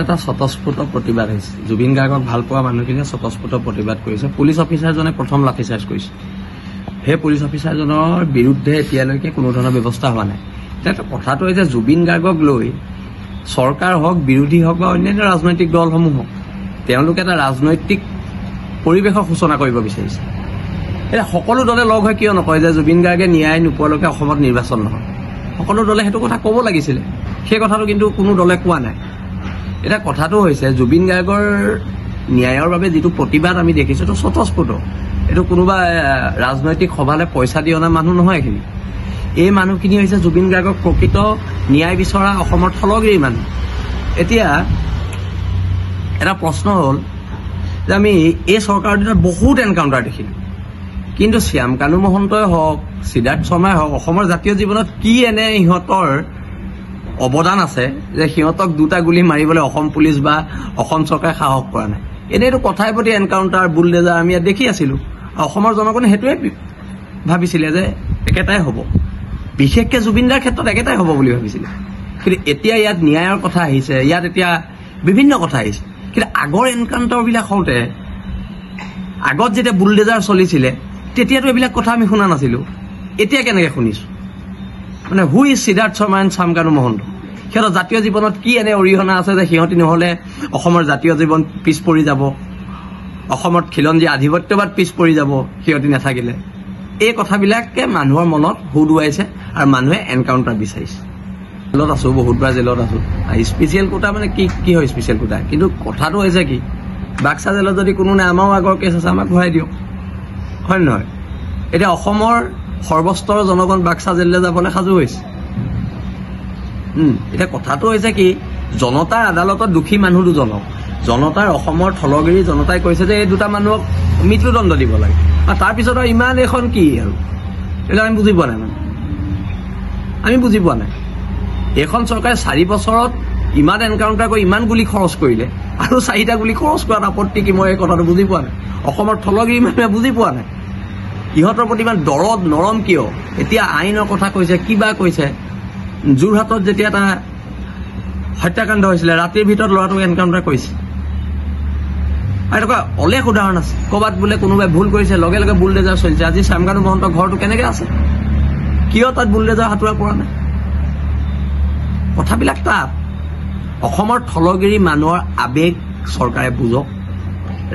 এটা স্বতঃস্ফূৰ্ত প্ৰতিবাদ হৈছে। জুবিন গাৰ্গক ভাল পোৱা মানুহখিনিয়ে স্বতঃস্ফূৰ্ত প্ৰতিবাদ কৰিছে। পুলিচ অফিচাৰজনে প্ৰথম লাঠিচাৰ্জ কৰিছে। সেই পুলিচ অফিচাৰজনৰ বিৰুদ্ধে এতিয়ালৈকে কোনো ধৰণৰ ব্যৱস্থা হোৱা নাই। এতিয়া কথাটো হৈছে জুবিন গাৰ্গক লৈ চৰকাৰ হওক, বিৰোধী হওক বা অন্যান্য ৰাজনৈতিক দলসমূহ হওক, তেওঁলোকে এটা ৰাজনৈতিক পৰিৱেশৰ সূচনা কৰিব বিচাৰিছে। এতিয়া সকলো দলে লগ হৈ কিয় নকয় যে জুবিন গাৰ্গে ন্যায় নোপোৱালৈকে অসমত নিৰ্বাচন নহয়? সকলো দলে সেইটো কথা ক'ব লাগিছিলে। সেই কথাটো কিন্তু কোনো দলে কোৱা নাই। এতিয়া কথাটো হৈছে জুবিন গাৰ্গৰ ন্যায়ৰ বাবে যিটো প্ৰতিবাদ আমি দেখিছোঁ এইটো স্বতঃস্ফূৰ্ত। এইটো কোনোবা ৰাজনৈতিক সভালৈ পইচা দি অনা মানুহ নহয়। এইখিনি এই মানুহখিনি হৈছে জুবিন গাৰ্গক প্ৰকৃত ন্যায় বিচৰা অসমৰ থলগিৰি মানুহ। এতিয়া এটা প্ৰশ্ন হ'ল যে আমি এই চৰকাৰৰ দিনত বহুত এনকাউণ্টাৰ দেখিলোঁ, কিন্তু শ্যাম কানু মহন্তই হওক, সিদ্ধাৰ্থ শৰ্মাই হওক, অসমৰ জাতীয় জীৱনত কি এনে ইহঁতৰ অৱদান আছে যে সিহঁতক দুটা গুলী মাৰিবলৈ অসম পুলিচ বা অসম চৰকাৰে সাহস কৰা নাই? এনেইতো কথাই প্ৰতি এনকাউণ্টাৰ, বুলডেজাৰ আমি ইয়াত দেখি আছিলোঁ। অসমৰ জনগণে সেইটোৱে ভাবিছিলে যে একেটাই হ'ব, বিশেষকৈ জুবিনদাৰ ক্ষেত্ৰত একেটাই হ'ব বুলি ভাবিছিলে। কিন্তু এতিয়া ইয়াত ন্যায়ৰ কথা আহিছে, ইয়াত এতিয়া বিভিন্ন কথা আহিছে। কিন্তু আগৰ এনকাউণ্টাৰবিলাক হওঁতে, আগত যেতিয়া বুলডেজাৰ চলিছিলে তেতিয়াতো এইবিলাক কথা আমি শুনা নাছিলোঁ। এতিয়া কেনেকৈ শুনিছোঁ? মানে who is Siddharth Sharma and Shyam Kanu Mahanta? সিহঁতৰ জাতীয় জীৱনত কি এনে অৰিহণা আছে যে সিহঁতি নহ'লে অসমৰ জাতীয় জীৱন পিছ পৰি যাব, অসমত খিলঞ্জীয়া আধিপত্যবাদ পিছ পৰি যাব সিহঁতি নাথাকিলে? এই কথাবিলাকে মানুহৰ মনত হুদুৱাইছে আৰু মানুহে এনকাউণ্টাৰ বিচাৰিছে। জেলত আছোঁ, বহুতবাৰ জেলত আছোঁ। স্পেচিয়েল কোটা মানে কি হয় স্পেচিয়েল কোটা? কিন্তু কথাটো হৈছে কি, বাক্সা জেলত যদি কোনো নাই, আমাৰো আগৰ কেছ আছে, আমাক ঘূৰাই দিয়ক, হয় নে নহয়? এতিয়া অসমৰ সৰ্বস্তৰৰ জনগণ বাক্সা জেললৈ যাবলৈ সাজু হৈছে। এতিয়া কথাটো হৈছে কি, জনতাৰ আদালতত দোষী মানুহ দুজনক, জনতাৰ অসমৰ থলগিৰি জনতাই কৈছে যে এই দুটা মানুহক মৃত্যুদণ্ড দিব লাগে, আৰু তাৰপিছত আৰু ইমান এখন কি আৰু এইবিলাক আমি বুজি পোৱা নাই। মানে আমি বুজি পোৱা নাই। এইখন চৰকাৰে 4 বছৰত ইমান এনকাউণ্টাৰ কৰি ইমান গুলী খৰচ কৰিলে, আৰু 4টা গুলী খৰচ কৰাত আপত্তি কি? মই এই কথাটো বুজি পোৱা নাই। অসমৰ থলগিৰি মানুহে বুজি পোৱা নাই ইহঁতৰ প্ৰতি ইমান দৰদ নৰম কিয়? এতিয়া আইনৰ কথা কৈছে, কিবা কৈছে। যোৰহাটত যেতিয়া এটা হত্যাকাণ্ড হৈছিলে, ৰাতিৰ ভিতৰত ল'ৰাটোক এনকাউণ্টাৰ কৰিছে। আৰু এনেকুৱা অলেখ উদাহৰণ আছে। ক'ৰবাত বোলে কোনোবাই ভুল কৰিছে, লগে লগে বুলডেজাৰ চলিছে। আজি শ্যাম কানু মহন্তৰ ঘৰটো কেনেকৈ আছে? কিয় তাত বুলডেজাৰ হাতোৰা পৰা নাই? কথাবিলাক তাত। অসমৰ থলগিৰি মানুহৰ আৱেগ চৰকাৰে বুজক।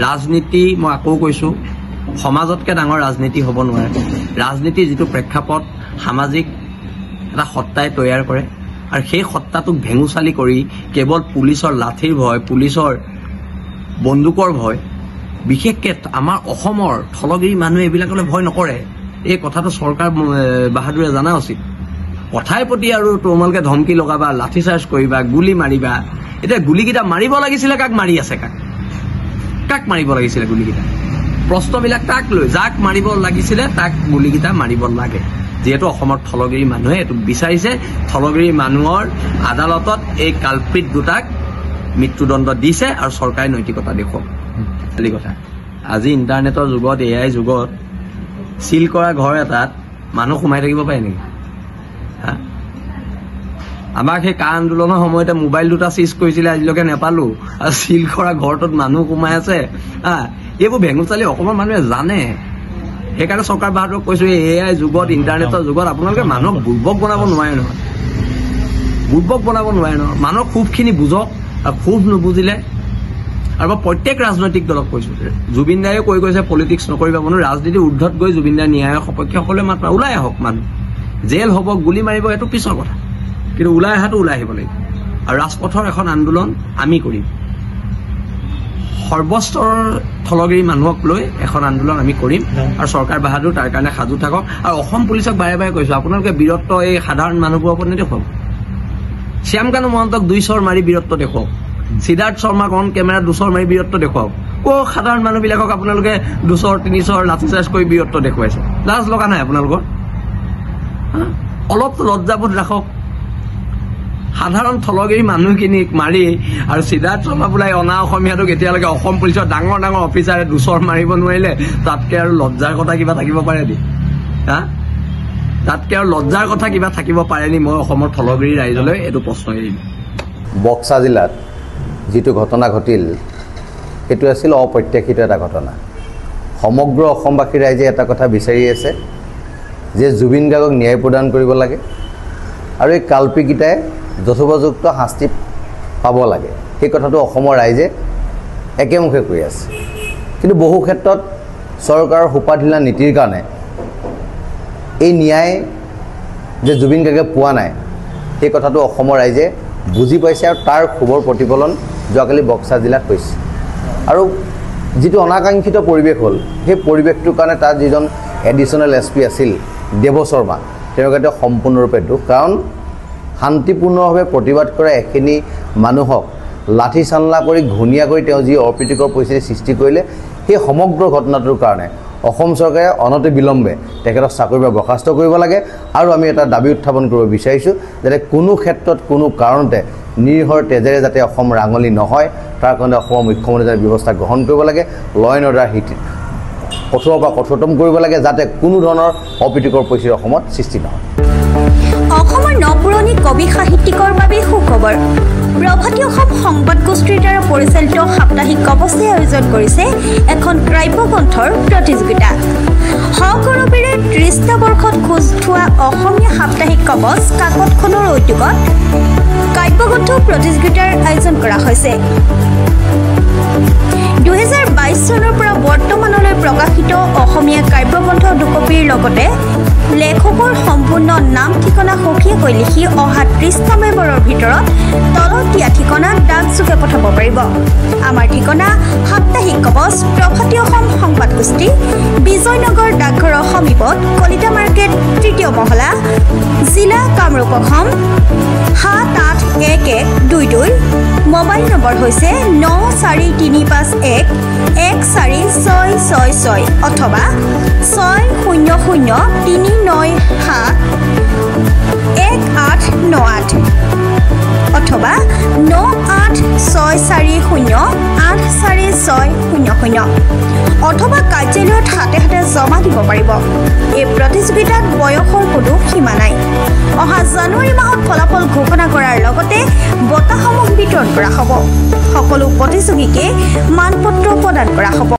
ৰাজনীতি, মই আকৌ কৈছোঁ, সমাজতকৈ ডাঙৰ ৰাজনীতি হ'ব নোৱাৰে। ৰাজনীতিৰ যিটো প্ৰেক্ষাপট সামাজিক এটা সত্তাই তৈয়াৰ কৰে, আৰু সেই সত্তাটোক ভেঙুচালি কৰি কেৱল পুলিচৰ লাঠিৰ ভয়, পুলিচৰ বন্দুকৰ ভয়, বিশেষকৈ আমাৰ অসমৰ থলগিৰি মানুহে এইবিলাকলৈ ভয় নকৰে। এই কথাটো চৰকাৰ বাহাদুৰে জনা উচিত। কথাই প্ৰতি আৰু তোমালোকে ধমকি লগাবা, লাঠিচাৰ্জ কৰিবা, গুলী মাৰিবা। এতিয়া গুলীকেইটা মাৰিব লাগিছিলে কাক? মাৰি আছে কাক মাৰিব লাগিছিলে গুলীকেইটা? প্ৰশ্নবিলাক তাক লৈ, যাক মাৰিব লাগিছিলে তাক গুলীকেইটা মাৰিব লাগে। যিহেতু অসমৰ থলগিৰি মানুহে এইটো বিচাৰিছে, থলগিৰি মানুহৰ আদালতত এই কালপ্ৰিট দুটাক মৃত্যুদণ্ড দিছে, আৰু চৰকাৰে নৈতিকতা দেখুৱাওক। খালি কথা, আজি ইণ্টাৰনেটৰ যুগত, AI যুগত চিল কৰা ঘৰ এটাত মানুহ সোমাই থাকিব পাৰে নেকি? আমাক সেই কা আন্দোলনৰ সময়তে মোবাইল দুটা চিজ কৰিছিলে, আজিলৈকে নেপালোঁ। আৰু চিল কৰা ঘৰটোত মানুহ সোমাই আছে। এইবোৰ ভেঙুচালি অসমৰ মানুহে জানে। সেইকাৰণে চৰকাৰ বাহাদুৰক কৈছোঁ, এই AI যুগত, ইণ্টাৰনেটৰ যুগত আপোনালোকে মানুহক বুৰ্বক বনাব নোৱাৰে নহয়। বুৰ্বক বনাব নোৱাৰে নহয়। মানুহক ক্ষোভখিনি বুজক, আৰু ক্ষোভ নুবুজিলে, আৰু মই প্ৰত্যেক ৰাজনৈতিক দলক কৈছোঁ, জুবিন দায়ে কৈ গৈছে পলিটিক্স নকৰিবা। মানুহ ৰাজনীতিৰ ঊৰ্ধত গৈ জুবিন দাৰ ন্যায়ৰ সপক্ষে সকলোৱে মাত্ৰ ওলাই আহক। মানুহ জেল হ'ব, গুলী মাৰিব, এইটো পিছৰ কথা, কিন্তু ওলাই অহাটো ওলাই আহিব লাগিব। আৰু ৰাজপথৰ এখন আন্দোলন আমি কৰিম। সৰ্বস্তৰৰ থলগিৰি মানুহক লৈ এখন আন্দোলন আমি কৰিম, আৰু চৰকাৰ বাহাদুৰ তাৰ কাৰণে সাজু থাকক। আৰু অসম পুলিচক বাৰে বাৰে কৈছোঁ, আপোনালোকে বীৰত্ব এই সাধাৰণ মানুহবোৰৰ ওপৰত নেদেখুৱাব। শ্যাম কানু মহন্তক 2 চৰ মাৰি বীৰত্ব দেখুৱাওক। সিদ্ধাৰ্থ শৰ্মাক অন কেমেৰাত 2 চৰ মাৰি বীৰত্ব দেখুৱাওক। সাধাৰণ মানুহবিলাকক আপোনালোকে 2 চৰ 3 চৰ লাঠিচাৰ্জ কৰি বীৰত্ব দেখুৱাইছে। লাজ লগা নাই আপোনালোকৰ? অলপ লজ্জাবোধ ৰাখক। সাধাৰণ থলগিৰি মানুহখিনিক মাৰি, আৰু সিদ্ধাৰ্থ শৰ্মা বোলে অনা অসমীয়াটোক এতিয়ালৈকে অসম পুলিচৰ ডাঙৰ ডাঙৰ অফিচাৰে 2 চৰ মাৰিব নোৱাৰিলে, তাতকৈ আৰু লজ্জাৰ কথা কিবা থাকিব পাৰে নি? তাতকৈ আৰু লজ্জাৰ কথা কিবা থাকিব পাৰে নি? মই অসমৰ থলগিৰি ৰাইজলৈ এইটো প্ৰশ্ন এৰিম। বক্সা জিলাত যিটো ঘটনা ঘটিল সেইটো আছিল অপ্ৰত্যাশিত এটা ঘটনা সমগ্ৰ অসমবাসী ৰাইজে এটা কথা বিচাৰি আছে যে জুবিন গাৰ্গক ন্যায় প্ৰদান কৰিব লাগে আৰু এই কালপিকিটাই যথোপযুক্ত শাস্তি পাব লাগে সেই কথাটো অসমৰ ৰাইজে একেমুখে কৈ আছে কিন্তু বহু ক্ষেত্ৰত চৰকাৰৰ সুপাধিলা নীতিৰ কাৰণে এই ন্যায় যে জুবিন গাৰ্গে পোৱা নাই সেই কথাটো অসমৰ ৰাইজে বুজি পাইছে আৰু তাৰ খবৰ প্ৰতিফলন যোৱাকালি বক্সা জিলাত হৈছে আৰু যিটো অনাকাংক্ষিত পৰিৱেশ হ'ল সেই পৰিৱেশটোৰ কাৰণে তাত যিজন এডিশ্যনেল SP আছিল দেৱ শৰ্মা তেওঁৰ গাতে সম্পূৰ্ণৰূপে দুখ কাৰণ শান্তিপূৰ্ণভাৱে প্ৰতিবাদ কৰা এখিনি মানুহক লাঠি চালনা কৰি ঘূণীয়া কৰি তেওঁ যি অপ্ৰীতিকৰ পৰিস্থিতি সৃষ্টি কৰিলে সেই সমগ্ৰ ঘটনাটোৰ কাৰণে অসম চৰকাৰে অনতি বিলম্বে তেখেতক চাকৰিৰ পৰা বৰ্খাস্ত কৰিব লাগে আৰু আমি এটা দাবী উত্থাপন কৰিব বিচাৰিছোঁ যাতে কোনো ক্ষেত্ৰত কোনো কাৰণতে নিৰ্ভৰ তেজেৰে যাতে অসম ৰাঙলি নহয় তাৰ কাৰণে অসমৰ মুখ্যমন্ত্ৰীয়ে ব্যৱস্থা গ্ৰহণ কৰিব লাগে ল এণ্ড অৰ্ডাৰ কঠোৰৰ পৰা কঠোৰতম কৰিব লাগে যাতে কোনো ধৰণৰ অপ্ৰীতিকৰ পৰিস্থিতি অসমত সৃষ্টি নহয় অসমৰ নপুৰণি কবি সাহিত্যিকৰ বাবে সুখবৰ প্ৰভাতী অসম সংবাদ গোষ্ঠীৰ দ্বাৰা পৰিচালিত সাপ্তাহিক কবচে আয়োজন কৰিছে এখন কাব্যগ্ৰন্থৰ প্ৰতিযোগিতা সগৌৰৱেৰে ৩০টা বৰ্ষত খোজ থোৱা অসমীয়া সাপ্তাহিক কবচ কাকতখনৰ উদ্যোগত কাব্যগ্ৰন্থ প্ৰতিযোগিতাৰ আয়োজন কৰা হৈছে 2022 চনৰ পৰা বৰ্তমানলৈ প্ৰকাশিত অসমীয়া কাব্যগ্ৰন্থ দুকপিৰ লগতে লেখকৰ সম্পূৰ্ণ নাম ঠিকনা সঠিককৈ লিখি অহা 30টা মেম্বৰৰ ভিতৰত তলত দিয়া ঠিকনা ডাকযোগে পঠাব পাৰিব আমাৰ ঠিকনা সাপ্তাহিক কবচ প্ৰভাতী অসম সংবাদ গোষ্ঠী বিজয়নগৰ ডাকঘৰৰ সমীপত কলিতা মাৰ্কেট 3য় মহলা জিলা কামৰূপ অসম 781122 মোবাইল নম্বৰ হৈছে 9435114666 অথবা 6003971898 অথবা 9864084600 অথবা কাৰ্যালয়ত হাতে হাতে জমা দিব পাৰিব এই প্ৰতিযোগিতাত বয়সৰ কোনো সীমা নাই অহা জানুৱাৰী মাহত ফলাফল ঘোষণা কৰাৰ লগতে বঁটাসমূহ বিতৰণ কৰা হ'ব সকলো প্ৰতিযোগীকে মানপত্ৰ প্ৰদান কৰা হ'ব